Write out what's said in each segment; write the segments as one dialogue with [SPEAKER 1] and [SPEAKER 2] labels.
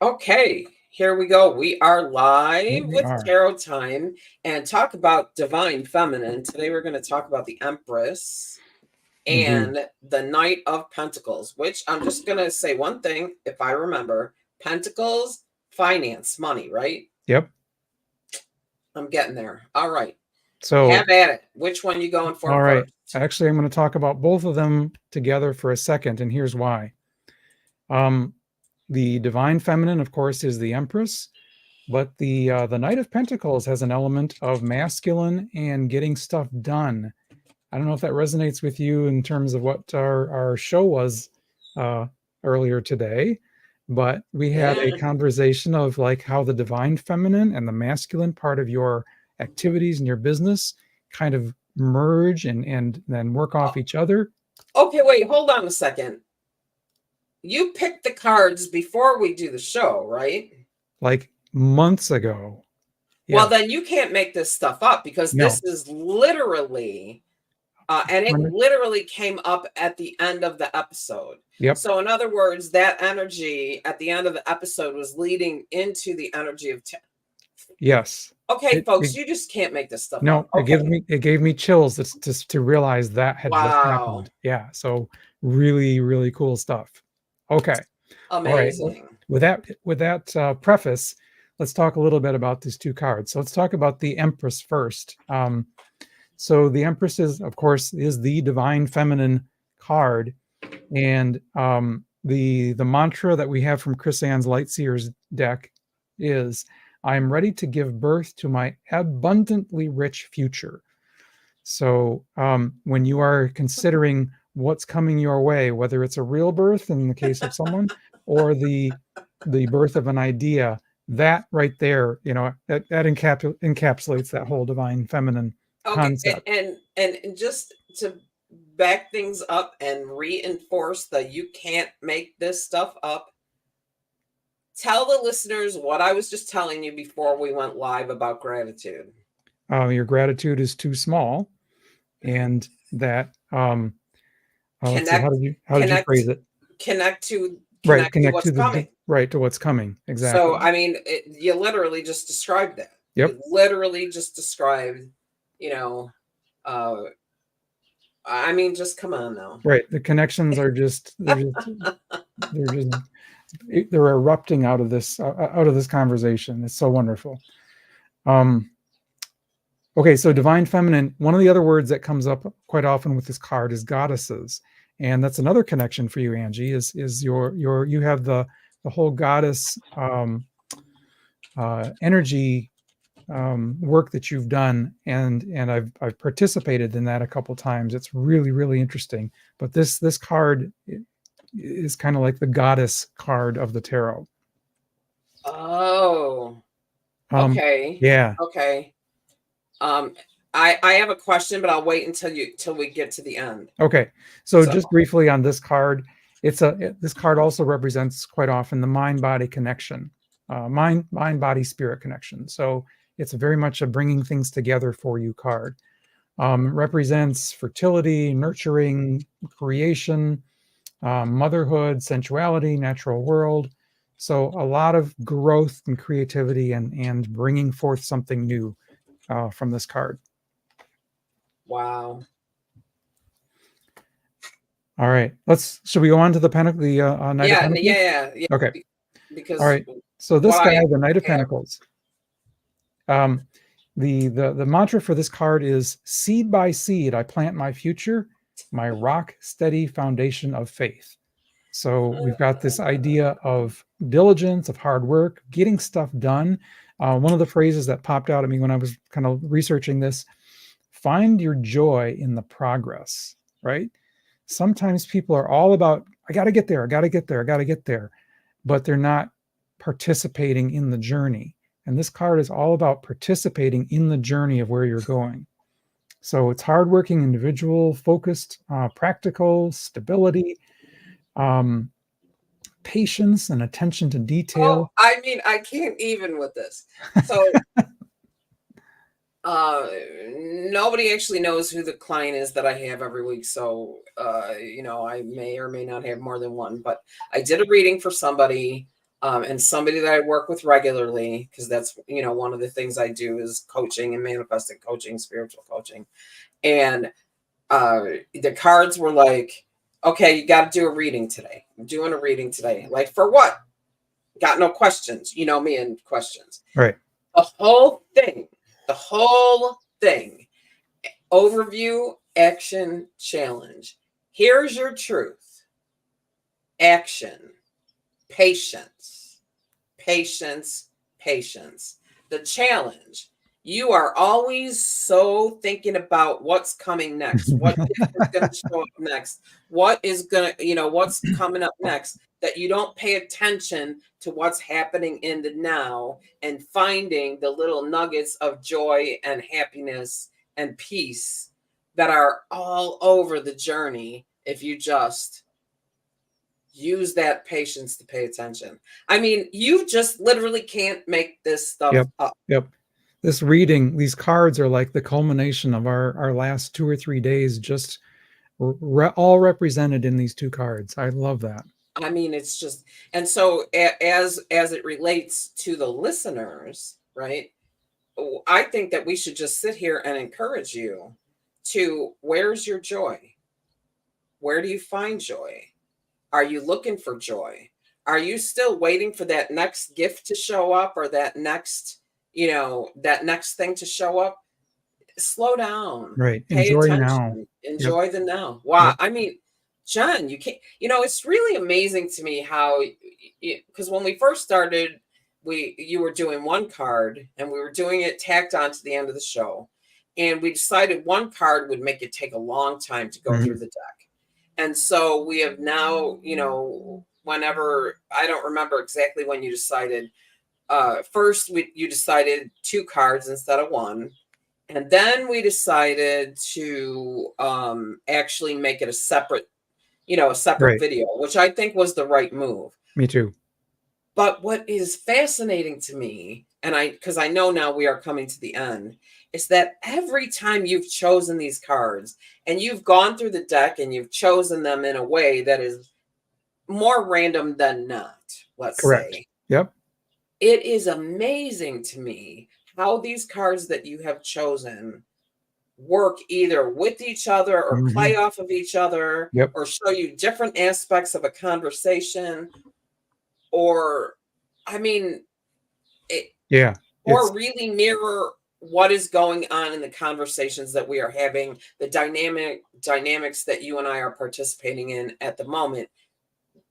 [SPEAKER 1] Okay, here we go. We are live
[SPEAKER 2] We
[SPEAKER 1] with
[SPEAKER 2] are.
[SPEAKER 1] Tarot Time and talk about Divine Feminine. Today we're going to talk about the Empress
[SPEAKER 2] Indeed.
[SPEAKER 1] and the Knight of Pentacles, which I'm just going to say one thing, if I remember. Pentacles, finance, money, right?
[SPEAKER 2] Yep.
[SPEAKER 1] I'm getting there. All right.
[SPEAKER 2] So,
[SPEAKER 1] Have at it. Which one you going for
[SPEAKER 2] all right.
[SPEAKER 1] first?
[SPEAKER 2] Actually, I'm going to talk about both of them together for a second, and here's why. The Divine Feminine, of course, is the Empress, but the Knight of Pentacles has an element of masculine and getting stuff done. I don't know if that resonates with you in terms of what our show was uh, earlier today, but we had a conversation of like how the Divine Feminine and the masculine part of your activities and your business kind of merge and then work off each other.
[SPEAKER 1] Okay, wait, hold on a second. You picked the cards before we do the show, right?
[SPEAKER 2] Like months ago.
[SPEAKER 1] Well,
[SPEAKER 2] Yes.
[SPEAKER 1] then you can't make this stuff up because
[SPEAKER 2] No.
[SPEAKER 1] this is literally, and it literally came up at the end of the episode.
[SPEAKER 2] Yep.
[SPEAKER 1] So, in other words, that energy at the end of the episode was leading into the energy of.
[SPEAKER 2] Yes.
[SPEAKER 1] Okay, folks, you just can't make this stuff up.
[SPEAKER 2] No,
[SPEAKER 1] Okay.
[SPEAKER 2] it gave me chills just to realize that had just
[SPEAKER 1] Wow.
[SPEAKER 2] happened. Yeah. So really, really cool stuff. Okay. All right.
[SPEAKER 1] Amazing.
[SPEAKER 2] With that preface, let's talk a little bit about these two cards. So let's talk about the Empress first. So the Empress is, of course, is the Divine Feminine card, and the mantra that we have from Chris Ann's Lightseers deck is, "I'm ready to give birth to my abundantly rich future." So when you are considering what's coming your way, whether it's a real birth in the case of someone or the birth of an idea, that right there, that encapsulates that whole Divine Feminine concept.
[SPEAKER 1] And just to back things up and reinforce that you can't make this stuff up, tell the listeners what I was just telling you before we went live about gratitude.
[SPEAKER 2] Your gratitude is too small, and that let's see,
[SPEAKER 1] Connect,
[SPEAKER 2] how did you phrase it?
[SPEAKER 1] connect to
[SPEAKER 2] Right,
[SPEAKER 1] connect to
[SPEAKER 2] connect
[SPEAKER 1] what's
[SPEAKER 2] to
[SPEAKER 1] coming.
[SPEAKER 2] right to what's coming. Exactly.
[SPEAKER 1] So I mean, you literally just described that.
[SPEAKER 2] Yep.
[SPEAKER 1] You literally just described, you know, I mean, just come on now.
[SPEAKER 2] Right. The connections are just they're erupting out of this conversation. It's so wonderful. Okay, so Divine Feminine, one of the other words that comes up quite often with this card is goddesses. And that's another connection for you, Angie, is you have the whole goddess energy work that you've done, and I've participated in that a couple times. It's really, really interesting. But this card is kind of like the goddess card of the tarot.
[SPEAKER 1] Oh, okay.
[SPEAKER 2] Yeah.
[SPEAKER 1] Okay. I have a question, but I'll wait till we get to the end.
[SPEAKER 2] Okay. So just briefly on this card, this card also represents quite often the mind-body connection, mind-body spirit connection. So it's very much a bringing things together for you card. Represents fertility, nurturing, creation, motherhood, sensuality, natural world. So a lot of growth and creativity and bringing forth something new from this card.
[SPEAKER 1] Wow.
[SPEAKER 2] All right, should we go on to the Knight of Pentacles?
[SPEAKER 1] Yeah.
[SPEAKER 2] Okay.
[SPEAKER 1] Because
[SPEAKER 2] all right. So this guy, the Knight of Pentacles. The mantra for this card is, "Seed by seed, I plant my future, my rock steady foundation of faith." So we've got this idea of diligence, of hard work, getting stuff done. One of the phrases that popped out at me when I was kind of researching this, find your joy in the progress, right? Sometimes people are all about, I got to get there, I got to get there, I got to get there, but they're not participating in the journey. And this card is all about participating in the journey of where you're going. So it's hardworking, individual, focused, practical, stability, patience and attention to detail.
[SPEAKER 1] Oh, I mean, I can't even with this. So nobody actually knows who the client is that I have every week. So I may or may not have more than one, but I did a reading for somebody and somebody that I work with regularly, because that's, one of the things I do is coaching and manifesting coaching, spiritual coaching. And the cards were like, okay, you got to do a reading today. I'm doing a reading today. Like, for what? Got no questions. You know me and questions.
[SPEAKER 2] Right.
[SPEAKER 1] The whole thing, overview, action, challenge. Here's your truth. Action, patience, patience, patience. The challenge. You are always so thinking about what's coming next, what is going to show up next, what is going to, what's coming up next, that you don't pay attention to what's happening in the now and finding the little nuggets of joy and happiness and peace that are all over the journey if you just use that patience to pay attention. I mean, you just literally can't make this stuff up.
[SPEAKER 2] Yep. This reading, these cards are like the culmination of our last 2 or 3 days, just all represented in these 2 cards. I love that.
[SPEAKER 1] I mean, it's just, and so as it relates to the listeners, right? I think that we should just sit here and encourage you to, where's your joy? Where do you find joy? Are you looking for joy? Are you still waiting for that next gift to show up, or that next, that next thing to show up? Slow down.
[SPEAKER 2] Right.
[SPEAKER 1] Pay
[SPEAKER 2] Enjoy
[SPEAKER 1] attention.
[SPEAKER 2] now.
[SPEAKER 1] Enjoy the now. Wow.
[SPEAKER 2] Yep.
[SPEAKER 1] I mean, John, you can't, it's really amazing to me how, because when we first started, you were doing one card and we were doing it tacked on to the end of the show. And we decided one card would make it take a long time to go through the deck. And so we have now, whenever, I don't remember exactly when you decided, first you decided 2 cards instead of 1. And then we decided to actually make it a separate,
[SPEAKER 2] Right.
[SPEAKER 1] video, which I think was the right move.
[SPEAKER 2] Me too.
[SPEAKER 1] But what is fascinating to me, and because I know now we are coming to the end, is that every time you've chosen these cards and you've gone through the deck and you've chosen them in a way that is more random than not, let's
[SPEAKER 2] Correct.
[SPEAKER 1] say.
[SPEAKER 2] Yep.
[SPEAKER 1] It is amazing to me how these cards that you have chosen work either with each other or play off of each other,
[SPEAKER 2] Yep.
[SPEAKER 1] or show you different aspects of a conversation, or, I mean, or really mirror what is going on in the conversations that we are having, the dynamics that you and I are participating in at the moment,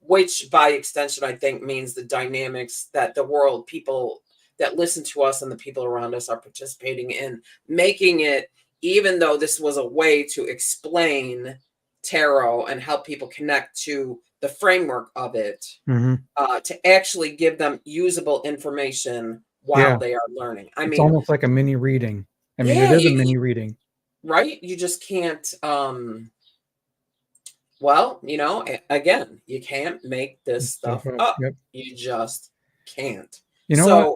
[SPEAKER 1] which by extension, I think, means the dynamics that the world, people that listen to us and the people around us are participating in, making it, even though this was a way to explain tarot and help people connect to the framework of it, to actually give them usable information while they are learning. I mean,
[SPEAKER 2] it's almost like a mini reading. I mean, it is a mini reading.
[SPEAKER 1] Right? You just can't, well, again, you can't make this stuff up.
[SPEAKER 2] Yep.
[SPEAKER 1] You just can't.
[SPEAKER 2] You know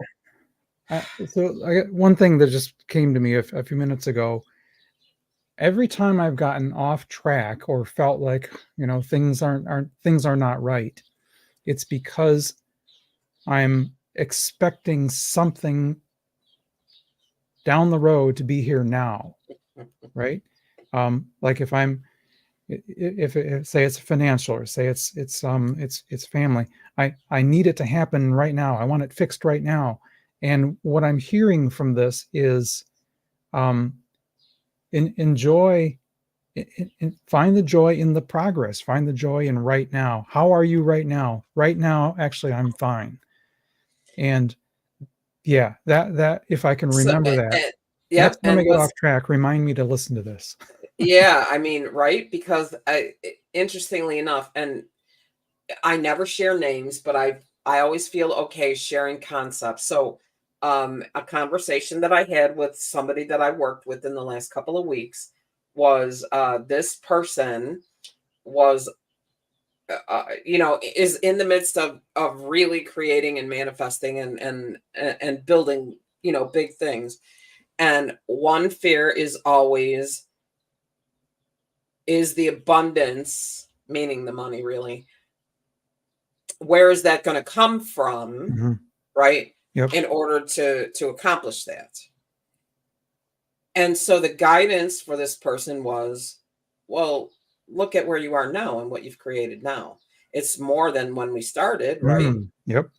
[SPEAKER 2] what? So I got one thing that just came to me a few minutes ago. Every time I've gotten off track or felt like, things are not right, it's because I'm expecting something down the road to be here now, right? Like if say it's financial, or say it's family, I need it to happen right now. I want it fixed right now. And what I'm hearing from this is, enjoy, find the joy in the progress, find the joy in right now. How are you right now? Right now, actually, I'm fine. And yeah, that if I can remember that. Next time I get off track, remind me to listen to this.
[SPEAKER 1] Yeah, I mean, right? Because interestingly enough, and I never share names, but I always feel okay sharing concepts. So a conversation that I had with somebody that I worked with in the last couple of weeks was, this person was, is in the midst of really creating and manifesting and building, big things. And one fear is always, is the abundance, meaning the money, really, where is that going to come from,
[SPEAKER 2] Mhm.
[SPEAKER 1] right?
[SPEAKER 2] Yep.
[SPEAKER 1] In order to accomplish that. And so the guidance for this person was, well, look at where you are now and what you've created now. It's more than when we started, right?
[SPEAKER 2] Yep.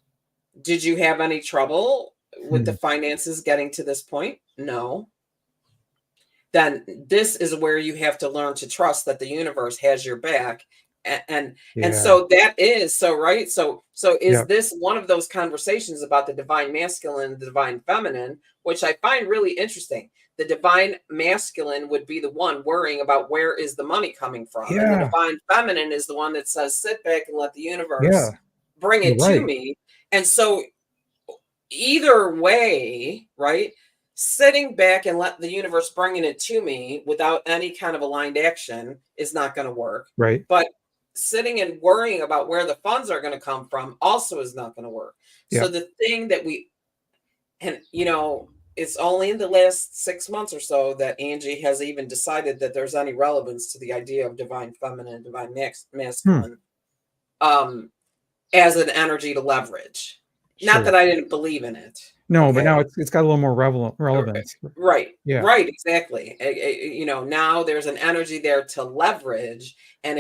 [SPEAKER 1] Did you have any trouble with the
[SPEAKER 2] Hmm.
[SPEAKER 1] finances getting to this point? No. Then this is where you have to learn to trust that the universe has your back. And
[SPEAKER 2] Yeah.
[SPEAKER 1] so that is so right. So is
[SPEAKER 2] Yep.
[SPEAKER 1] this one of those conversations about the divine masculine, the divine feminine, which I find really interesting? The divine masculine would be the one worrying about where is the money coming from, and the
[SPEAKER 2] Yeah.
[SPEAKER 1] divine feminine is the one that says sit back and let the universe
[SPEAKER 2] Yeah.
[SPEAKER 1] bring
[SPEAKER 2] You're
[SPEAKER 1] it to
[SPEAKER 2] right.
[SPEAKER 1] me. And so either way, right? Sitting back and let the universe bringing it to me without any kind of aligned action is not going to work.
[SPEAKER 2] Right.
[SPEAKER 1] But sitting and worrying about where the funds are going to come from also is not going to work. So
[SPEAKER 2] Yeah.
[SPEAKER 1] the thing that and it's only in the last 6 months or so that Angie has even decided that there's any relevance to the idea of divine feminine, divine
[SPEAKER 2] Hmm.
[SPEAKER 1] masculine, um, as an energy to leverage. Not
[SPEAKER 2] Sure.
[SPEAKER 1] that I didn't believe in it.
[SPEAKER 2] No, but
[SPEAKER 1] Okay.
[SPEAKER 2] now it's got a little more relevance.
[SPEAKER 1] Right,
[SPEAKER 2] Yeah.
[SPEAKER 1] right, exactly. Now there's an energy there to leverage. And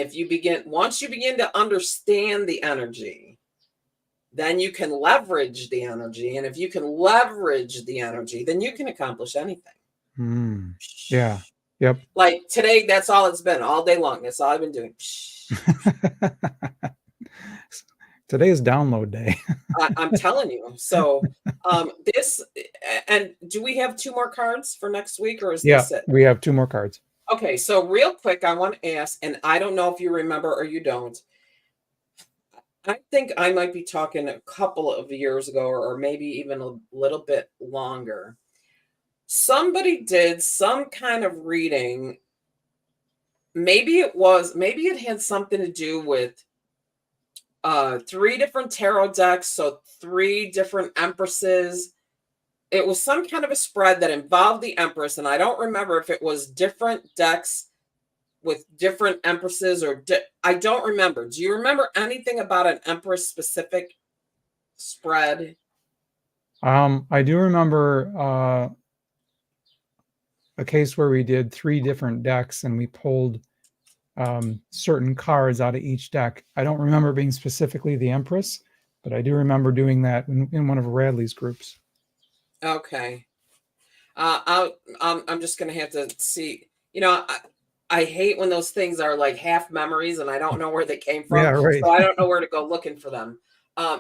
[SPEAKER 1] once you begin to understand the energy, then you can leverage the energy. And if you can leverage the energy, then you can accomplish anything.
[SPEAKER 2] Mm. Yeah. Yep.
[SPEAKER 1] Like today, that's all it's been all day long. That's all I've been doing.
[SPEAKER 2] Today is download day.
[SPEAKER 1] I'm telling you. So, this, and do we have two more cards for next week, or is
[SPEAKER 2] Yeah,
[SPEAKER 1] this it?
[SPEAKER 2] we have 2 more cards.
[SPEAKER 1] Okay, so real quick, I want to ask, and I don't know if you remember or you don't. I think I might be talking a couple of years ago, or maybe even a little bit longer. Somebody did some kind of reading. Maybe it had something to do with 3 different tarot decks, so 3 different empresses. It was some kind of a spread that involved the Empress, and I don't remember if it was different decks with different empresses I don't remember. Do you remember anything about an Empress specific spread?
[SPEAKER 2] I do remember a case where we did 3 different decks and we pulled certain cards out of each deck. I don't remember being specifically the Empress, but I do remember doing that in one of Radley's groups.
[SPEAKER 1] Okay. I'm just gonna have to see. I hate when those things are like half memories and I don't know where they came
[SPEAKER 2] Yeah,
[SPEAKER 1] from,
[SPEAKER 2] right.
[SPEAKER 1] so I don't know where to go looking for them.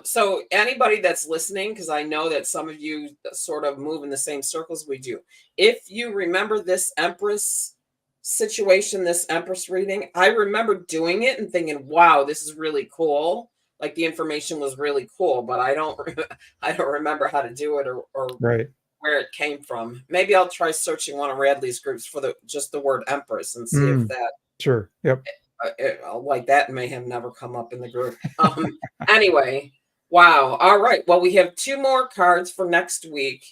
[SPEAKER 1] So anybody that's listening, because I know that some of you sort of move in the same circles we do. If you remember this Empress situation, this Empress reading, I remember doing it and thinking, "Wow, this is really cool." Like the information was really cool, but I don't remember how to do it or
[SPEAKER 2] Right.
[SPEAKER 1] where it came from. Maybe I'll try searching one of Radley's groups for just the word Empress and see if that
[SPEAKER 2] Sure. Yep.
[SPEAKER 1] like that may have never come up in the group. Anyway, wow. All right. Well, we have 2 more cards for next week,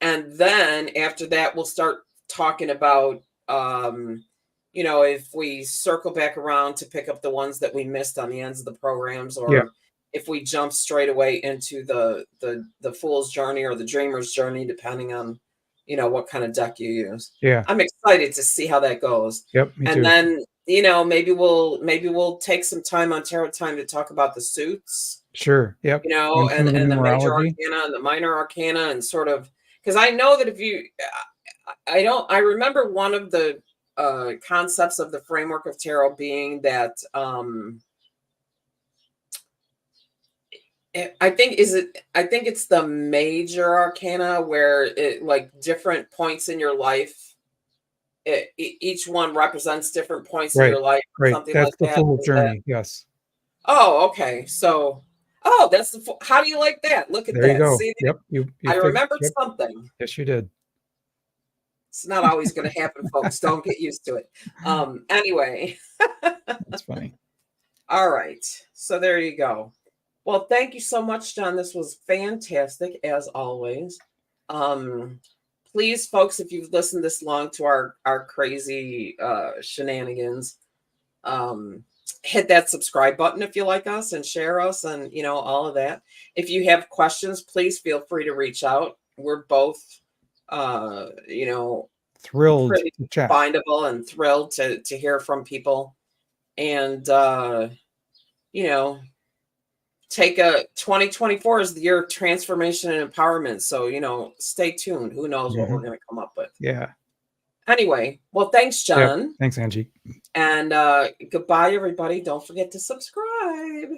[SPEAKER 1] and then after that, we'll start talking about if we circle back around to pick up the ones that we missed on the ends of the programs,
[SPEAKER 2] Yeah.
[SPEAKER 1] or if we jump straight away into the Fool's Journey or the Dreamer's Journey, depending on what kind of deck you use.
[SPEAKER 2] Yeah.
[SPEAKER 1] I'm excited to see how that goes.
[SPEAKER 2] Yep. Me
[SPEAKER 1] And
[SPEAKER 2] too.
[SPEAKER 1] then maybe we'll take some time on Tarot Time to talk about the suits,
[SPEAKER 2] Sure. Yep. And some
[SPEAKER 1] and
[SPEAKER 2] of the
[SPEAKER 1] and the major
[SPEAKER 2] numerology.
[SPEAKER 1] arcana and the minor arcana, and sort of, because I know that if you I remember one of the concepts of the framework of tarot being that I think it's the major arcana where it, like, different points in your life, each one represents different points in
[SPEAKER 2] Right.
[SPEAKER 1] your life,
[SPEAKER 2] Right.
[SPEAKER 1] something like
[SPEAKER 2] That's the
[SPEAKER 1] that.
[SPEAKER 2] full
[SPEAKER 1] Is that?
[SPEAKER 2] journey. Yes.
[SPEAKER 1] Oh, okay. So, oh, that's how do you like that? Look at
[SPEAKER 2] There you
[SPEAKER 1] that.
[SPEAKER 2] go.
[SPEAKER 1] See,
[SPEAKER 2] Yep. You
[SPEAKER 1] I
[SPEAKER 2] figured.
[SPEAKER 1] remembered
[SPEAKER 2] Yep.
[SPEAKER 1] something.
[SPEAKER 2] Yes, you did.
[SPEAKER 1] It's not always going to happen, folks. Don't get used to it. Anyway.
[SPEAKER 2] That's funny.
[SPEAKER 1] All right. So there you go. Well, thank you so much, John. This was fantastic, as always. Please, folks, if you've listened this long to our crazy shenanigans, hit that subscribe button if you like us, and share us, and all of that. If you have questions, please feel free to reach out. We're both
[SPEAKER 2] Thrilled
[SPEAKER 1] pretty
[SPEAKER 2] to chat.
[SPEAKER 1] findable and thrilled to hear from people. And take a 2024 is the year of transformation and empowerment. So, stay tuned. Who knows what we're going to come up with.
[SPEAKER 2] Yeah.
[SPEAKER 1] Anyway, well, thanks, John.
[SPEAKER 2] Yep. Thanks, Angie.
[SPEAKER 1] And goodbye, everybody. Don't forget to subscribe.